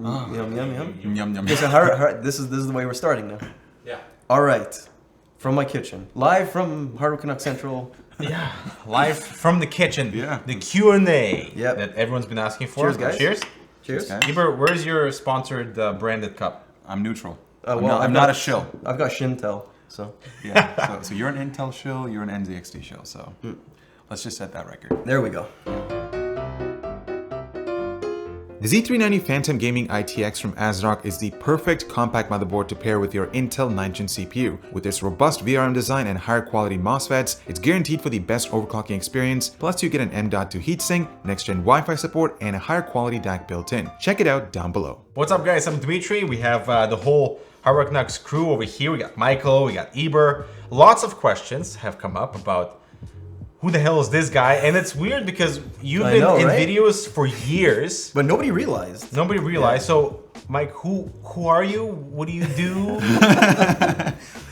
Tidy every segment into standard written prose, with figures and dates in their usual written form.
Yum, yum, yum. Yum, yum. Okay, so this is the way we're starting now. Yeah. All right. From my kitchen. Live from Hardware Canucks Central. Yeah. Live from the kitchen. Yeah. The Q&A Yep. that everyone's been asking for. Cheers, guys. Cheers. Cheers. guys. Eber, where's your sponsored branded cup? I'm neutral. Well, I'm not a shill. I've got Shintel, so. Yeah. So you're an Intel shill, you're an NZXT shill. So let's just set that record. There we go. The Z390 Phantom Gaming ITX from ASRock is the perfect compact motherboard to pair with your Intel 9th Gen CPU. With its robust VRM design and higher quality MOSFETs, it's guaranteed for the best overclocking experience, plus you get an M.2 heatsink, next-gen Wi-Fi support, and a higher quality DAC built in. Check it out down below. What's up, guys? I'm Dmitry. We have the whole Hardware Canucks crew over here. We got Michael, we got Eber. Lots of questions have come up about who the hell is this guy? And it's weird because you've been in videos for years. But nobody realized. Nobody realized. Yeah. So, Mike, who are you? What do you do?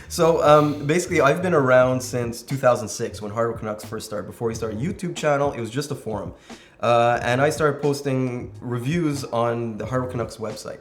So basically, I've been around since 2006 when Hardware Canucks first started. Before we started a YouTube channel, it was just a forum. And I started posting reviews on the Hardware Canucks website.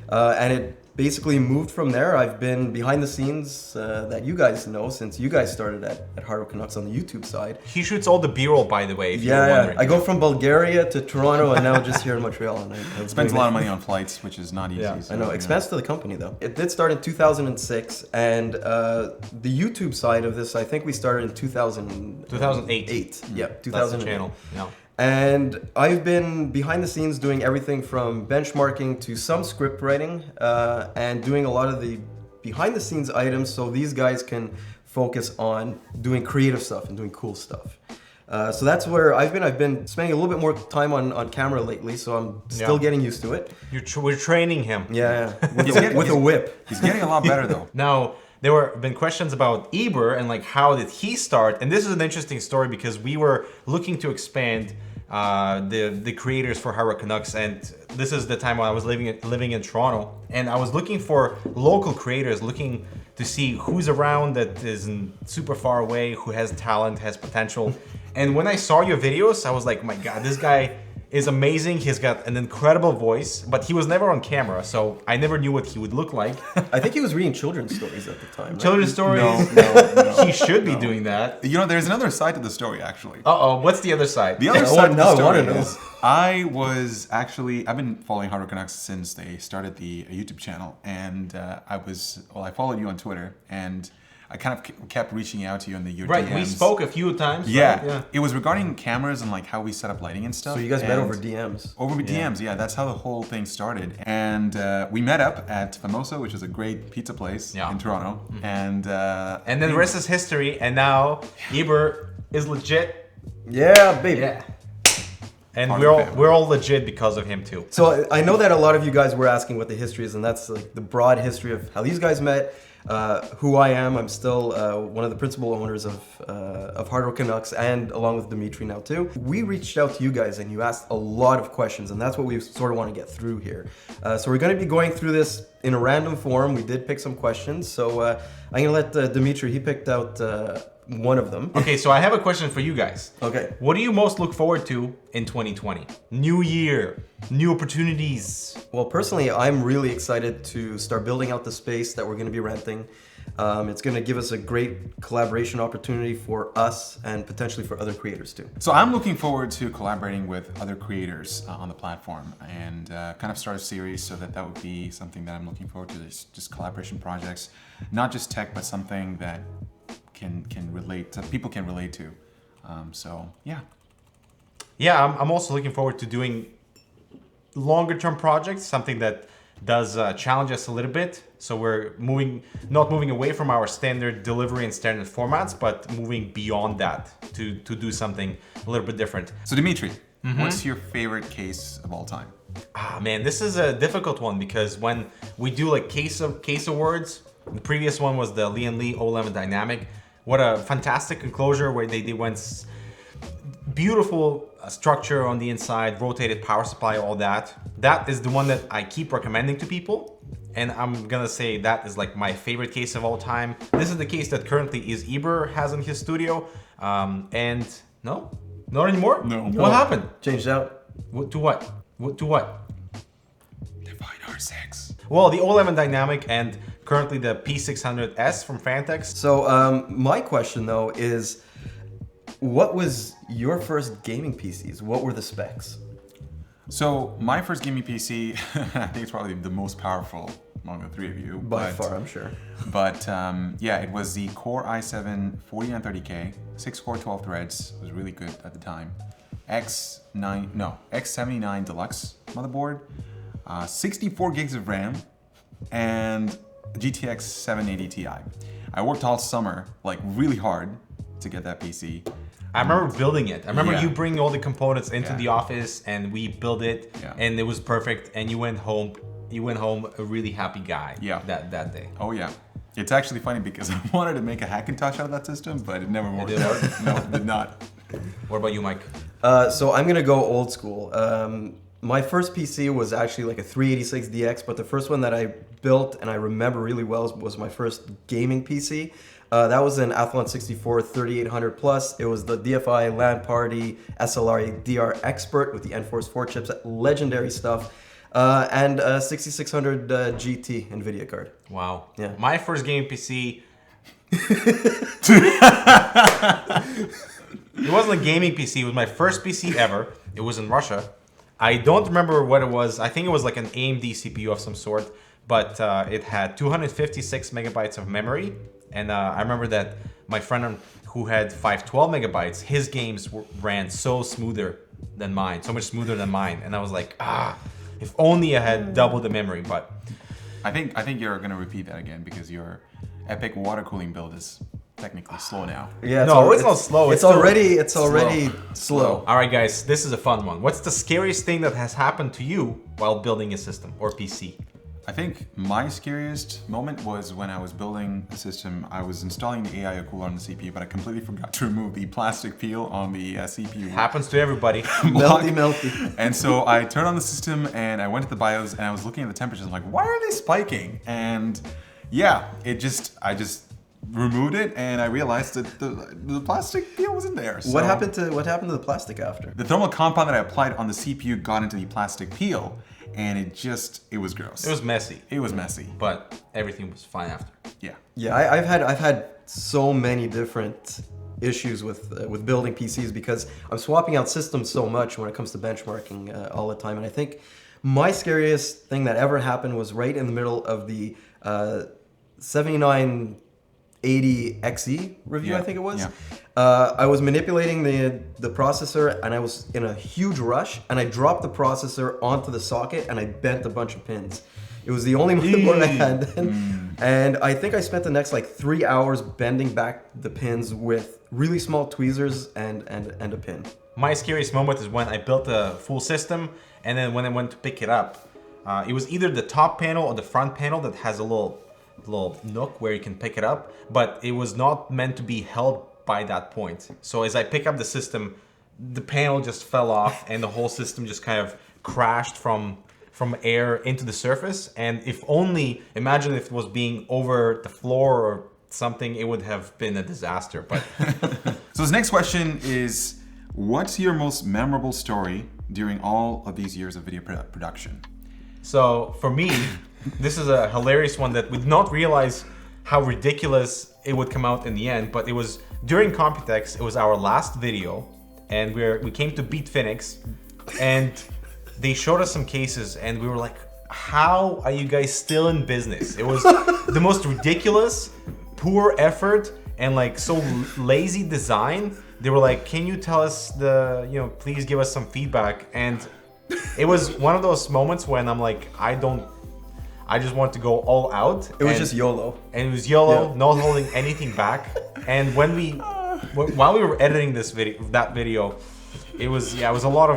And it basically moved from there. I've been behind the scenes that you guys know since you guys started at Hardware Canucks on the YouTube side. He shoots all the B-roll, by the way, if you're wondering. I go from Bulgaria to Toronto and now just here in Montreal. And I Spends a lot of money on flights, which is not easy. Yeah. So, I know, expense to the company though. It did start in 2006 and the YouTube side of this, I think we started in 2008. 2008. Yeah, 2008. That's the channel. Yeah. And I've been behind the scenes doing everything from benchmarking to some script writing and doing a lot of the behind the scenes items so these guys can focus on doing creative stuff and doing cool stuff. So that's where I've been spending a little bit more time on camera lately, so I'm still getting used to it. We're training him. Yeah. With a whip. He's getting a lot better though. Now, there were been questions about Eber and like how did he start, and this is an interesting story because we were looking to expand the creators for Hardware Canucks, and this is the time when I was living in Toronto, and I was looking for local creators, looking to see who's around that isn't super far away, who has talent, has potential. And when I saw your videos, I was like, my God, this guy is amazing. He's got an incredible voice, but he was never on camera, so I never knew what he would look like. I think he was reading children's stories at the time. Right? Children's stories? No. He should be doing that. You know, there's another side to the story, actually. Uh-oh, what's the other side? The other side of the story I is I've been following Hardware Canucks since they started the YouTube channel, and I followed you on Twitter, and I kind of kept reaching out to you in your DMs. We spoke a few times. Yeah. Right? Yeah. It was regarding cameras and like how we set up lighting and stuff. So you guys met over DMs. Over DMs, yeah. That's how the whole thing started. And we met up at Famoso, which is a great pizza place in Toronto. Mm-hmm. And then the rest is history. And now Eber is legit. Yeah, baby. Yeah. And we're all legit because of him too. So I know that a lot of you guys were asking what the history is, and that's like the broad history of how these guys met. Who I am. I'm still one of the principal owners of Hardware Canucks, and along with Dmitry now too. We reached out to you guys and you asked a lot of questions, and that's what we sort of want to get through here. So we're going to be going through this in a random form. We did pick some questions, so I'm going to let Dmitry, he picked out one of them. Okay, so I have a question for you guys. Okay. What do you most look forward to in 2020? New year, new opportunities. Well, personally, I'm really excited to start building out the space that we're going to be renting. It's going to give us a great collaboration opportunity for us and potentially for other creators too. so I'm looking forward to collaborating with other creators on the platform and kind of start a series, so that would be something that I'm looking forward to. Just collaboration projects, not just tech, but something that people can relate to. So yeah. Yeah, I'm also looking forward to doing longer term projects, something that does challenge us a little bit. So we're not moving away from our standard delivery and standard formats, but moving beyond that to do something a little bit different. So Dmitry, what's your favorite case of all time? Ah, man, this is a difficult one because when we do like case awards, the previous one was the Lee & Lee O11 Dynamic. What a fantastic enclosure where they went beautiful structure on the inside, rotated power supply, all that. That is the one that I keep recommending to people. And I'm gonna say that is like my favorite case of all time. This is the case that currently Eber has in his studio. And no, not anymore? No. What happened? Changed out. To what? To what? Divine R6. Well, the O11 Dynamic and currently the P600S from Fantex. So my question though is, what was your first gaming PCs? What were the specs? So my first gaming PC, I think it's probably the most powerful among the three of you. By far, I'm sure. But yeah, it was the Core i7 4930K, 6-core, 12 threads. It was really good at the time. X79 Deluxe motherboard, 64 gigs of RAM, and GTX 780 Ti. I worked all summer, like really hard, to get that PC. I remember building it. I remember Yeah. you bringing all the components into Yeah. the office and we built it, Yeah. and it was perfect. And you went home. You went home a really happy guy. Yeah. That day. Oh yeah. It's actually funny because I wanted to make a Hackintosh out of that system, but it never worked didn't out. No, it did not. What about you, Mike? So I'm gonna go old school. My first PC was actually like a 386DX, but the first one that I built and I remember really well was my first gaming PC. That was an Athlon 64 3800 Plus. It was the DFI LAN Party SLR DR Expert with the Enforce 4 chips, legendary stuff, and a 6600 GT NVIDIA card. Wow. Yeah. My first gaming PC. It wasn't a gaming PC. It was my first PC ever. It was in Russia. I don't remember what it was. I think it was like an AMD CPU of some sort, but it had 256 megabytes of memory. And I remember that my friend who had 512 megabytes, his games ran so smoother than mine, so much smoother than mine. And I was like, if only I had double the memory. But I think you're gonna repeat that again because your epic water cooling build is technically slow now. Yeah, No, it's not slow, It's it's still already slow. all right, guys, this is a fun one. What's the scariest thing that has happened to you while building a system or PC? I think my scariest moment was when I was building a system. I was installing the AI cooler on the CPU, but I completely forgot to remove the plastic peel on the CPU. Happens to everybody. Melty. And so I turned on the system and I went to the BIOS and I was looking at the temperatures. I'm like, why are they spiking? And yeah, I just removed it and I realized that the plastic peel wasn't there. So What happened to the plastic after? the thermal compound that I applied on the CPU got into the plastic peel, and it was gross. It was messy, It was messy. but everything was fine after. Yeah. Yeah, I've had so many different issues with building PCs because I'm swapping out systems so much when it comes to benchmarking all the time. And I think my scariest thing that ever happened was right in the middle of the 7980 XE review, Yeah, I think it was. yeah. I was manipulating the processor and I was in a huge rush and I dropped the processor onto the socket and I bent a bunch of pins. It was the only motherboard I had then. And I think I spent the next like 3 hours bending back the pins with really small tweezers and a pin. My scariest moment is when I built a full system, and then when I went to pick it up, it was either the top panel or the front panel that has a little nook where you can pick it up, but it was not meant to be held by that point. So as I pick up the system, the panel just fell off and the whole system just kind of crashed from air into the surface. And imagine if it was being over the floor or something, it would have been a disaster. But So this next question is, what's your most memorable story during all of these years of video production? so for me, this is a hilarious one that we did not realize how ridiculous it would come out in the end, but it was during Computex. It was our last video, and we came to beat Phoenix, and they showed us some cases, and we were like, how are you guys still in business? It was the most ridiculous, poor effort, and like so lazy design. They were like, can you tell us please give us some feedback? And it was one of those moments when I'm like, I just want to go all out. It was just YOLO. And it was YOLO, Yeah. not holding anything back. And while we were editing that video, it was a lot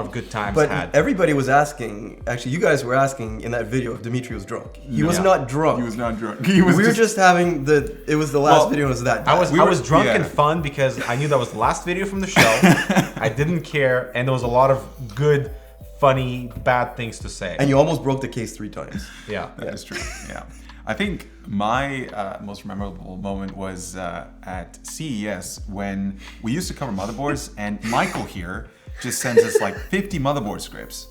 of good times But had. everybody was asking, actually you guys were asking in that video if Dmitry was drunk. He was not drunk. He was not drunk. We were just having it was the last video, it was that. I bad. was drunk yeah. and fun because I knew that was the last video from the show. I didn't care, and there was a lot of good, funny, bad things to say. And you almost broke the case 3 times. Yeah. That is true. Yeah. I think my most memorable moment was at CES when we used to cover motherboards, and Michael here just sends us like 50 motherboard scripts.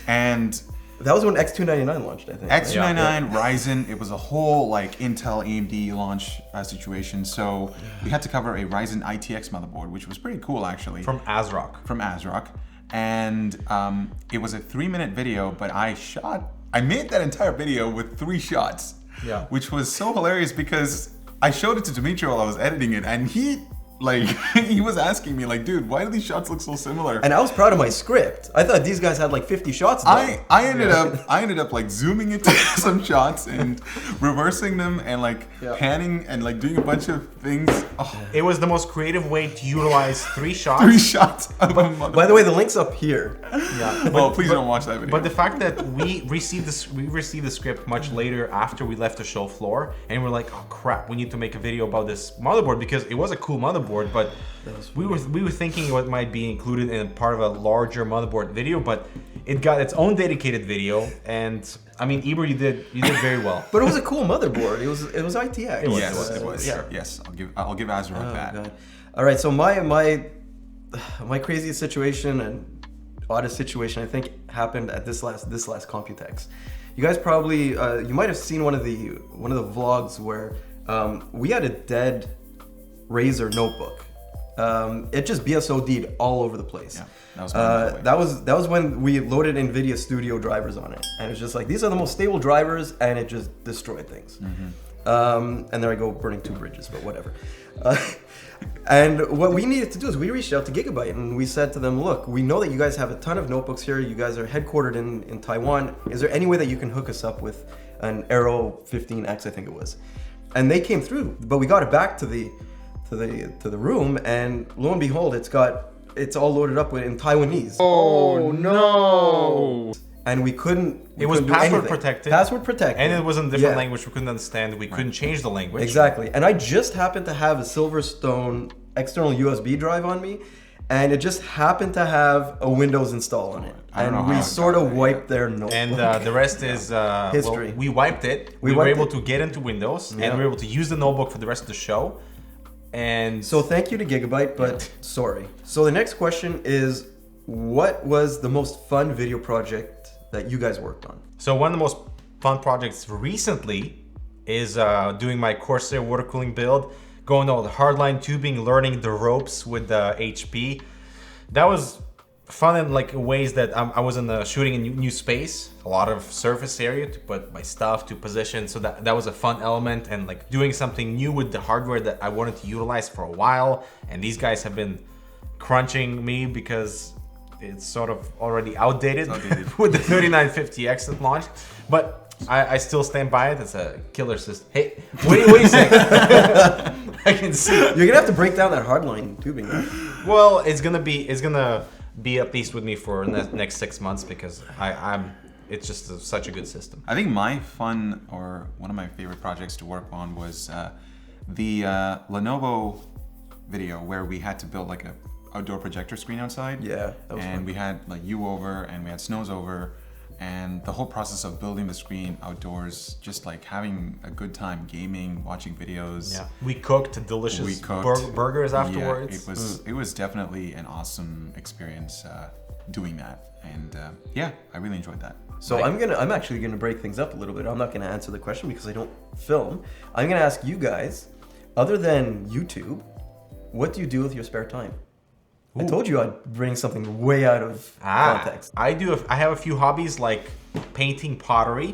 And That was when X299 launched, I think. X299, Ryzen, it was a whole like Intel AMD launch situation. So we had to cover a Ryzen ITX motherboard, which was pretty cool actually. From ASRock. From ASRock. And it was a 3-minute video, but I made that entire video with 3 shots. Yeah. Which was so hilarious because I showed it to Dmitry while I was editing it, and he was asking me like, dude, why do these shots look so similar? And I was proud of my script. I thought these guys had like 50 shots done. I ended up like zooming into some shots and reversing them and like panning and like doing a bunch of things. Oh. It was the most creative way to utilize 3 shots. 3 shots of a motherboard. By the way, the link's up here. Yeah. Well, please don't watch that video. But the fact that we received the script much later after we left the show floor, and we're like, oh crap, we need to make a video about this motherboard because it was a cool motherboard. But we were thinking what might be included in part of a larger motherboard video, but it got its own dedicated video. And I mean, Eber, you did very well. But it was a cool motherboard. It was ITX. It was. Yeah. Yes, I'll give ASRock that. God. All right. So my craziest situation and oddest situation I think happened at this last Computex. You guys probably you might have seen one of the vlogs where we had a dead Razer notebook. It just BSOD'd all over the place. Yeah, that was when we loaded NVIDIA Studio drivers on it, and it's just like these are the most stable drivers, and it just destroyed things. And there I go burning 2 bridges, but whatever. And what we needed to do is we reached out to Gigabyte and we said to them, look, we know that you guys have a ton of notebooks here. You guys are headquartered in Taiwan. Is there any way that you can hook us up with an Aero 15X, I think it was? And they came through, but we got it back to the room, and lo and behold, it's all loaded up in Taiwanese. Oh no! And we couldn't. It was password protected. Password protected. And it was in a different language we couldn't understand. We couldn't change the language. Exactly. And I just happened to have a Silverstone external USB drive on me, and it just happened to have a Windows install on it. And we sort of wiped their notebook. And the rest is history. Well, we wiped it. We were able to get into Windows, and we were able to use the notebook for the rest of the show. And so thank you to Gigabyte, but sorry. So the next question is, what was the most fun video project that you guys worked on? So one of the most fun projects recently is doing my Corsair water cooling build, going all the hardline tubing, learning the ropes with the HP. That was fun in like ways that I was shooting in new space, a lot of surface area to put my stuff to position. So that was a fun element, and like doing something new with the hardware that I wanted to utilize for a while. And these guys have been crunching me because it's sort of already outdated, with the 3950X that launched. But I still stand by it. It's a killer system. Hey, wait a second. I can see. You're gonna have to break down that hardline tubing. Right? Well, it's gonna be at least with me for the next 6 months because it's just such a good system. I think one of my favorite projects to work on was the Lenovo video where we had to build like a outdoor projector screen outside. Yeah, that was fun. We had like you over and we had Snows over, and the whole process of building the screen outdoors, just like having a good time gaming, watching videos. Yeah, we cooked delicious burgers afterwards. Yeah, it was definitely an awesome experience doing that, and I really enjoyed that. So I'm actually gonna break things up a little bit. I'm not gonna answer the question because I don't film. I'm gonna ask you guys, other than YouTube, what do you do with your spare time? Ooh. I told you I'd bring something way out of context. I have a few hobbies like painting pottery.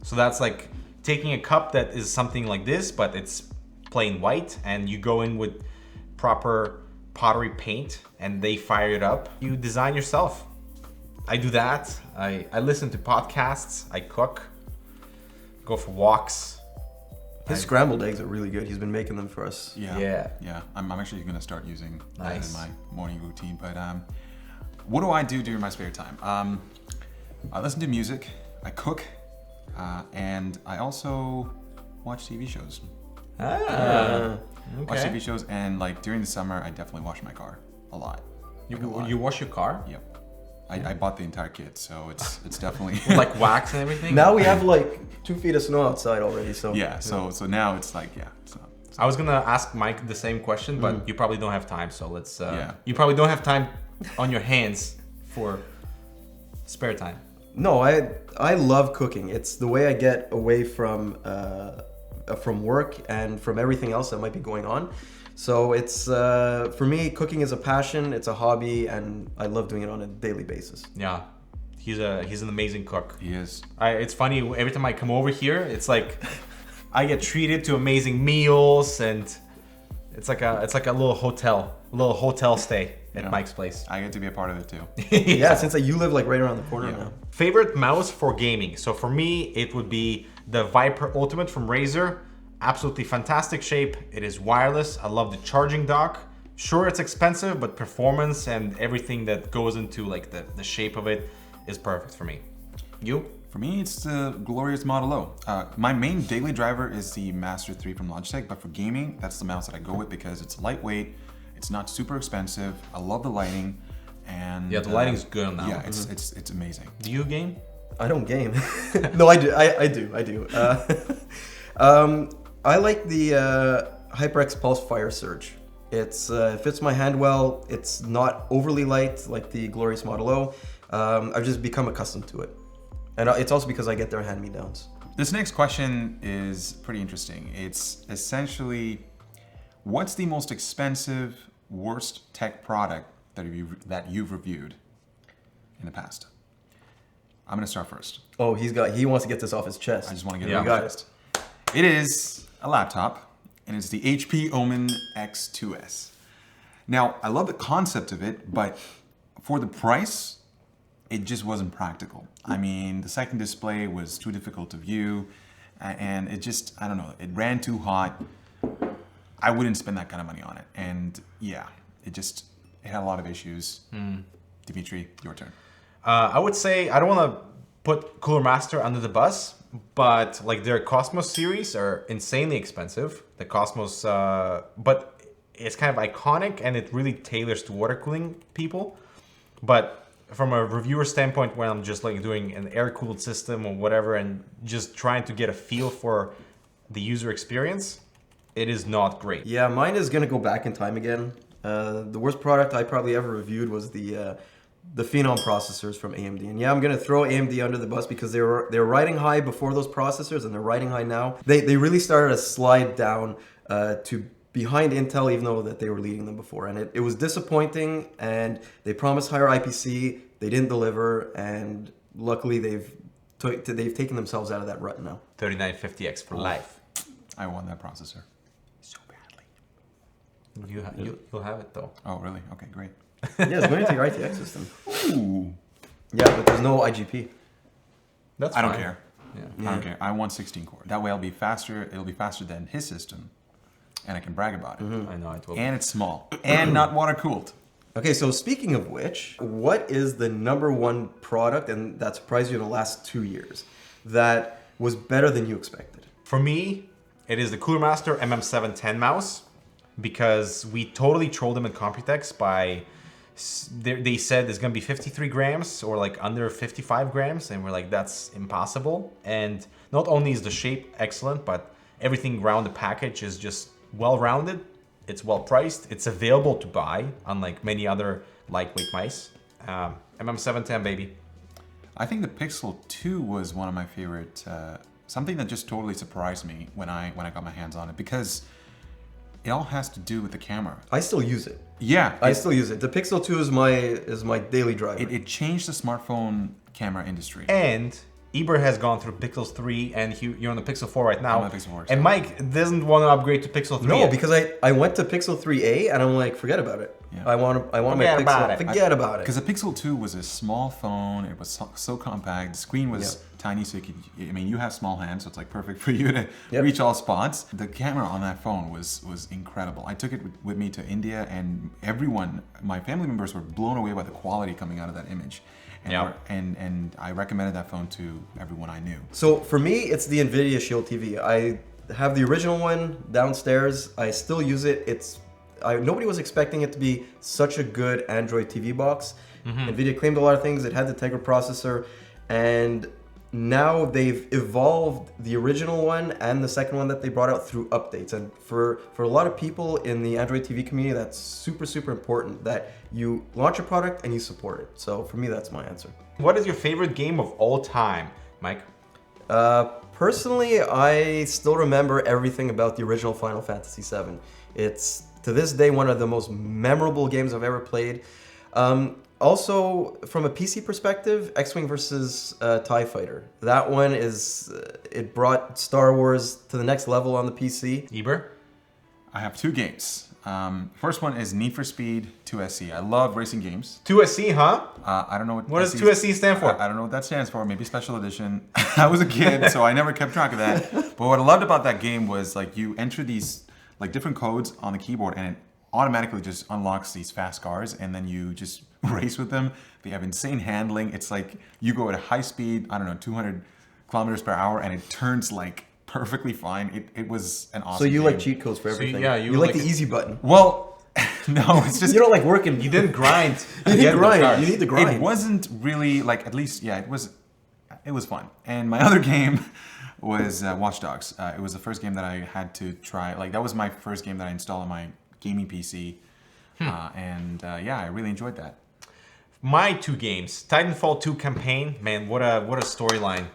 So that's like taking a cup that is something like this, but it's plain white, and you go in with proper pottery paint and they fire it up. You design yourself. I do that. I listen to podcasts. I cook. Go for walks. His scrambled eggs are really good. He's been making them for us. Yeah. I'm actually going to start using that in my morning routine. But what do I do during my spare time? I listen to music, I cook, and I also watch TV shows. Watch TV shows, and like during the summer, I definitely wash my car a lot. You wash your car? Yep. I bought the entire kit, so it's definitely like wax and everything. Now we have like 2 feet of snow outside already, so yeah. So now it's like it's not. I was gonna ask Mike the same question, but you probably don't have time. So let's. You probably don't have time on your hands for spare time. No, I love cooking. It's the way I get away from work and from everything else that might be going on. So it's for me, cooking is a passion, it's a hobby, and I love doing it on a daily basis. Yeah, he's an amazing cook. He is. It's funny, every time I come over here, it's like I get treated to amazing meals, and it's like a little hotel stay at Mike's place. I get to be a part of it too. Yeah, since you live like right around the corner now. Favorite mouse for gaming. So for me, it would be the Viper Ultimate from Razer. Absolutely fantastic shape. It is wireless. I love the charging dock. Sure, it's expensive, but performance and everything that goes into like the shape of it is perfect for me. You? For me, it's the glorious Model O. My main daily driver is the Master 3 from Logitech, but for gaming, that's the mouse that I go with because it's lightweight, it's not super expensive, I love the lighting, and Yeah, the lighting's good on that yeah, one. it's amazing. Do you game? I don't game. No, I do. I do. I like the HyperX Pulse Fire Surge. It fits my hand well. It's not overly light like the glorious Model O. I've just become accustomed to it. And it's also because I get their hand-me-downs. This next question is pretty interesting. It's essentially, what's the most expensive, worst tech product that you've reviewed in the past? I'm gonna start first. Oh, he wants to get this off his chest. I just want to get Yeah. it off my chest. It is a laptop, and it's the HP Omen X2S. Now, I love the concept of it, but for the price, it just wasn't practical. I mean, the second display was too difficult to view, and it just, I don't know, it ran too hot. I wouldn't spend that kind of money on it. And yeah, it had a lot of issues. Dmitry, your turn. I would say I don't want to put Cooler Master under the bus, but like their Cosmos series are insanely expensive. The Cosmos, but it's kind of iconic and it really tailors to water cooling people. But from a reviewer standpoint, when I'm just like doing an air-cooled system or whatever and just trying to get a feel for the user experience, it is not great. Yeah, mine is gonna go back in time again. The worst product I probably ever reviewed was the Phenom processors from AMD. And yeah, I'm gonna throw AMD under the bus because they were riding high before those processors and they're riding high now. They really started to slide down to behind Intel, even though that they were leading them before. And it was disappointing, and they promised higher IPC, they didn't deliver, and luckily they've taken themselves out of that rut now. 3950X for life. I want that processor so badly. You'll have it though. Oh, really? Okay, great. Yeah, it's going to your RTX system. Ooh. Yeah, but there's no IGP. That's I don't fine. care. Yeah. I don't care. I want 16 core. That way I'll be faster. It'll be faster than his system, and I can brag about it. I know it will. And it's small and not water cooled. Okay, so speaking of which, what is the #1 product, and that surprised you in the last 2 years, that was better than you expected? For me, it is the Cooler Master MM710 mouse, because we totally trolled them in Computex by, they said it's gonna be 53 grams or like under 55 grams, and we're like, that's impossible. And not only is the shape excellent, but everything around the package is just well-rounded. It's well priced. It's available to buy, unlike many other lightweight mice. MM710, baby. I think the Pixel 2 was one of my favorite. Something that just totally surprised me when I got my hands on it, because it all has to do with the camera. I still use it. Yeah, I still use it. The Pixel 2 is my daily driver. it changed the smartphone camera industry. And Eber has gone through Pixel 3, and you're on the Pixel 4 right now. I'm on the Pixel 4, and so- Mike doesn't want to upgrade to Pixel 3 No, yet. because I went to Pixel 3a and I'm like, forget about it. Yeah. I want my Forget Pixel. about it. Forget about it. Because the Pixel 2 was a small phone. It was so compact. The screen was tiny, so you have small hands, so it's like perfect for you to reach all spots. The camera on that phone was incredible. I took it with me to India, and everyone, my family members, were blown away by the quality coming out of that image. And I recommended that phone to everyone I knew. So for me, it's the NVIDIA Shield TV. I have the original one downstairs. I still use it. Nobody was expecting it to be such a good Android TV box. NVIDIA claimed a lot of things. It had the Tegra processor, and now they've evolved the original one and the second one that they brought out through updates. And for a lot of people in the Android TV community, that's super, super important that you launch a product and you support it. So for me, that's my answer. What is your favorite game of all time, Mike? Personally, I still remember everything about the original Final Fantasy VII. It's, to this day, one of the most memorable games I've ever played. Also, from a PC perspective, X-Wing versus TIE Fighter. That one is, it brought Star Wars to the next level on the PC. Eber? I have 2 games. First one is Need for Speed 2SC. I love racing games. 2SC, huh? I don't know What does 2SC stand for? I don't know what that stands for. Maybe Special Edition. I was a kid, so I never kept track of that. But what I loved about that game was like you enter these like different codes on the keyboard, and it automatically just unlocks these fast cars, and then you just race with them. They have insane handling. It's like you go at a high speed, I don't know, 200 kilometers per hour, and it turns like perfectly fine. It was an awesome So you game. like cheat codes for everything. yeah, you you like like the easy button. Well, no, it's just You don't like working. You didn't grind. You need to grind. You need to grind. it wasn't really like, at least, yeah, it was fun. And my other game was Watch Dogs. It was the first game that I had to try. Like that was my first game that I installed on my gaming PC, yeah, I really enjoyed that. My 2 games, Titanfall 2 campaign. Man, what a storyline.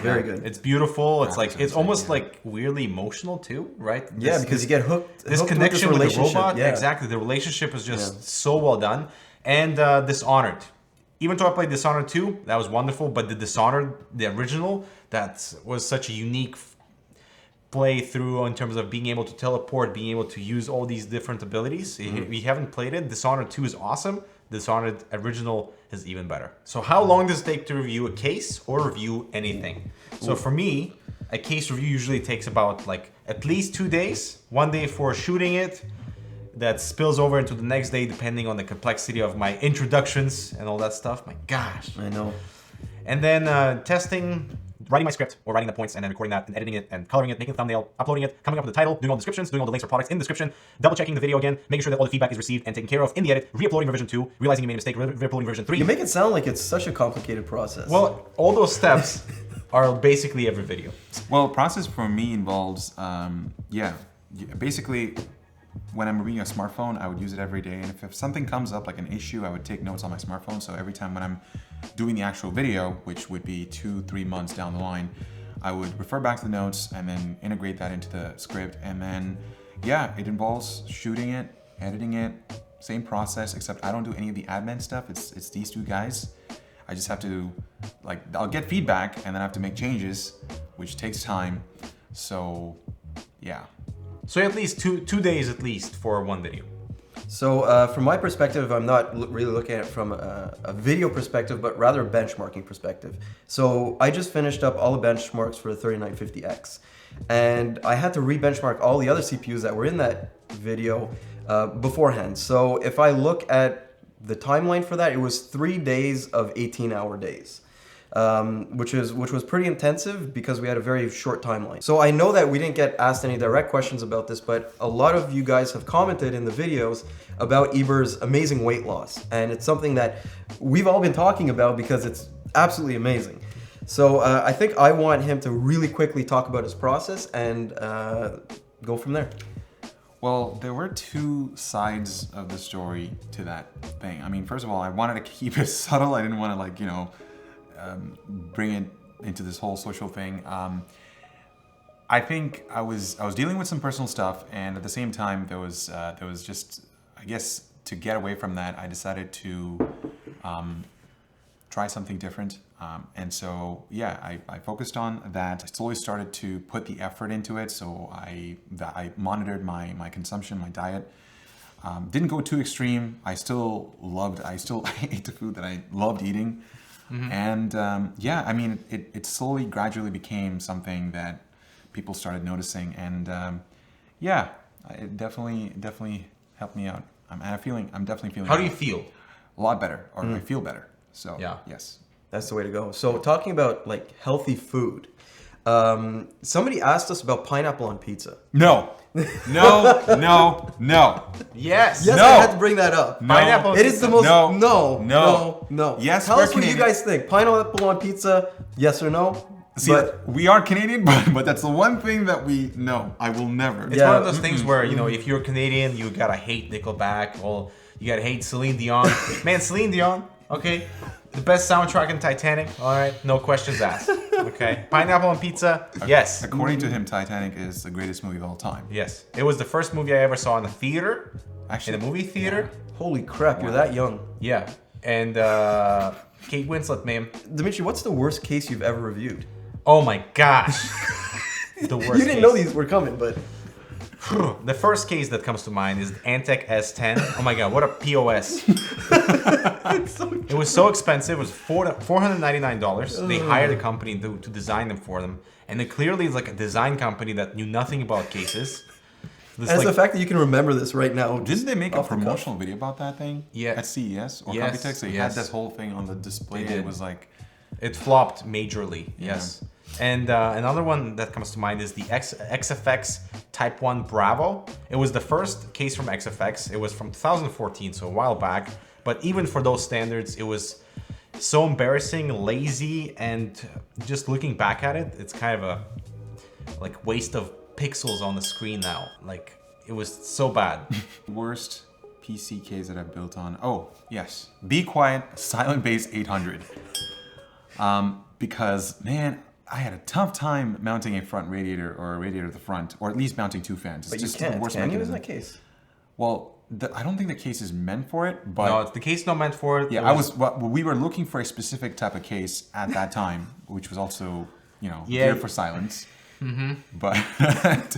Very good. It's beautiful. It's like it's insane, almost yeah. like weirdly emotional too, right? Yeah, because you get hooked. This hooked connection with the relationship. robot, Yeah. exactly. The relationship is just so well done. And Dishonored. Even though I played Dishonored 2, that was wonderful. But the Dishonored, the original, that was such a unique playthrough in terms of being able to teleport, being able to use all these different abilities. If you haven't played it, Dishonored 2 is awesome. Dishonored original is even better. So how long does it take to review a case or review anything? So for me, a case review usually takes about like at least 2 days. 1 day for shooting it, that spills over into the next day depending on the complexity of my introductions and all that stuff. My gosh. I know. And then testing, writing my script or writing the points and then recording that and editing it and coloring it, making a thumbnail, uploading it, coming up with the title, doing all the descriptions, doing all the links for products in the description, double checking the video again, making sure that all the feedback is received and taken care of in the edit, re-uploading version 2, realizing you made a mistake, re-uploading version 3. You make it sound like it's such a complicated process. Well, all those steps are basically every video. Well, process for me involves, basically, when I'm reading a smartphone, I would use it every day. And if something comes up, like an issue, I would take notes on my smartphone. So every time when I'm doing the actual video, which would be 2-3 months down the line, I would refer back to the notes and then integrate that into the script. And then, yeah, it involves shooting it, editing it, same process, except I don't do any of the admin stuff. It's these 2 guys. I just have to, like, I'll get feedback and then I have to make changes, which takes time. So, yeah. So at least two days at least for one video. So from my perspective, I'm not really looking at it from a video perspective, but rather a benchmarking perspective. So I just finished up all the benchmarks for the 3950X. And I had to re-benchmark all the other CPUs that were in that video beforehand. So if I look at the timeline for that, it was 3 days of 18-hour days. Which was pretty intensive because we had a very short timeline. So I know that we didn't get asked any direct questions about this, but a lot of you guys have commented in the videos about EBER'S amazing weight loss. And it's something that we've all been talking about because it's absolutely amazing. So I think I want him to really quickly talk about his process and go from there. Well, there were 2 sides of the story to that thing. I mean, first of all, I wanted to keep it subtle. I didn't want to, like, you know, bring it into this whole social thing. I think I was dealing with some personal stuff, and at the same time there was just, I guess, to get away from that, I decided to try something different. And so yeah, I focused on that. I slowly started to put the effort into it. So I monitored my consumption, my diet. Didn't go too extreme. I still ate the food that I loved eating. Mm-hmm. And yeah, I mean, it slowly, gradually became something that people started noticing, and yeah, it definitely helped me out. I'm definitely feeling. How do you feel? A lot better, or I feel better. So yeah, yes, that's the way to go. So talking about like healthy food, somebody asked us about pineapple on pizza. No. Yes. Yes, No. I had to bring that up. No. Pineapple on It is the most No. Yes, Tell we're us what you Canadian. guys think. Pineapple on pizza, yes or no? See, we are Canadian, but that's the one thing that we know. I will never. It's one of those things where, you know, if you're Canadian, you gotta hate Nickelback. Well, you gotta hate Celine Dion. Man, Celine Dion, okay? The best soundtrack in Titanic. All right, no questions asked. Okay. Pineapple on pizza. Yes. According to him, Titanic is the greatest movie of all time. Yes. It was the first movie I ever saw in a theater. Actually, In a movie theater. Holy crap, you're that young. Yeah. And Kate Winslet, man. Dmitry, what's the worst case you've ever reviewed? Oh my gosh. The worst You didn't know these were coming, but... The first case that comes to mind is the Antec S10. Oh my god, what a POS. It was so expensive. It was $499. They hired a company to design them for them. And it clearly is like a design company that knew nothing about cases. As the fact that you can remember this right now. Didn't they make a off the cuff. promotional video about that thing? Yeah. At CES or Yes, Computex? They yes. had this whole thing on the display. They And it did. was like, It flopped majorly, yes. And another one that comes to mind is the XFX Type 1 Bravo. It was the first case from XFX. It was from 2014, so a while back. But even for those standards, it was so embarrassing, lazy, and just looking back at it, it's kind of a like waste of pixels on the screen now. Like, it was so bad. worst PC case that I've built on. Oh, yes. Be Quiet Silent Base 800. Because, man, I had a tough time mounting a front radiator or a radiator at the front, or at least mounting two fans. It's But you just can't, the worst can you in mechanism. that case? Well, I don't think the case is meant for it, but... No, the case not meant for it. Yeah, we were looking for a specific type of case at that time, which was also, geared for silence. Mm-hmm. But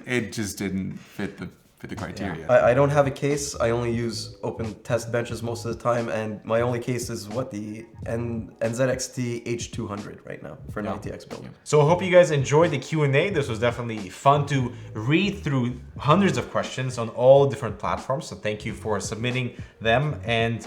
it just didn't fit the criteria. I don't have a case. I only use open test benches most of the time, and my only case is the NZXT H200 right now for an ITX build. So I hope you guys enjoyed the Q&A. This was definitely fun to read through hundreds of questions on all different platforms. So thank you for submitting them. And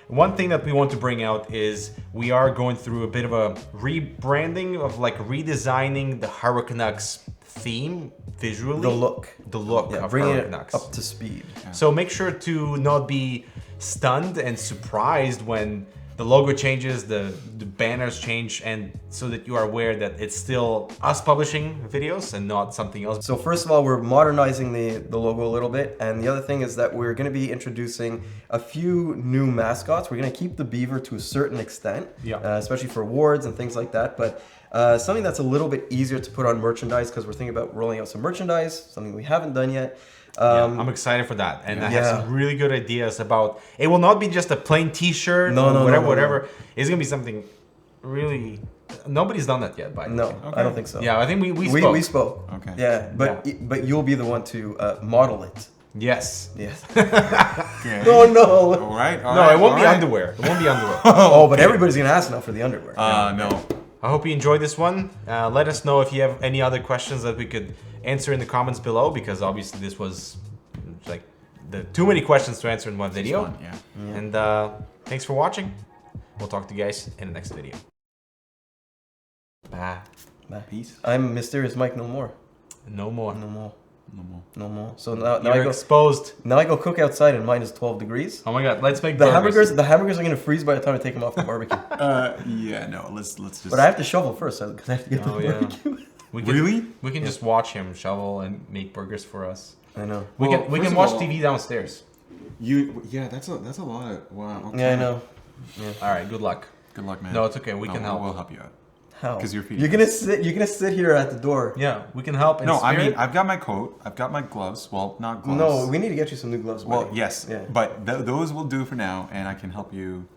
one thing that we want to bring out is we are going through a bit of a rebranding of like redesigning the Hardware Canucks theme visually. The look of bringing Hardware it Canucks. up to speed. So make sure to not be stunned and surprised when the logo changes, the banners change, and so that you are aware that it's still us publishing videos and not something else. So first of all, we're modernizing the logo a little bit, and the other thing is that we're going to be introducing a few new mascots. We're going to keep the beaver to a certain extent, especially for awards and things like that, but something that's a little bit easier to put on merchandise, because we're thinking about rolling out some merchandise, something we haven't done yet. I'm excited for that, and I have some really good ideas about. It will not be just a plain T-shirt, whatever. It's gonna be something really. Nobody's done that yet, by the way. No, I don't think so. Yeah, I think we spoke. We spoke. Okay. Yeah, but you'll be the one to model it. Yes. Yes. Okay. Oh no. All right. No, it won't be underwear. It won't be underwear. Oh, but everybody's gonna ask now for the underwear. No. I hope you enjoyed this one. Let us know if you have any other questions that we could answer in the comments below, because obviously this was like too many questions to answer in one video. Fun, yeah. And thanks for watching. We'll talk to you guys in the next video. Bye. Bye. Peace. I'm Mysterious Mike no more. No more. No more. No more. No more. So now You're exposed. Now I go cook outside and minus 12 degrees. Oh my god, let's make The burgers. hamburgers are gonna freeze by the time I take them off the barbecue. Yeah, no, let's just... But I have to shovel first, because I have to get the barbecue. We can, Really? We can just watch him shovel and make burgers for us. I know. We Well, can first of watch all- TV downstairs. Yeah, that's a lot of... Wow, okay. Yeah, I know. All right, good luck. Good luck, man. No, it's okay. We can help. We'll help you out. How? 'Cause you're feeding You're gonna sit here at the door. Yeah, we can help. In No, I spirit. mean, I've got my coat. I've got my gloves. Well, not gloves. No, we need to get you some new gloves. Well, buddy. yes. Yeah. But those will do for now, and I can help you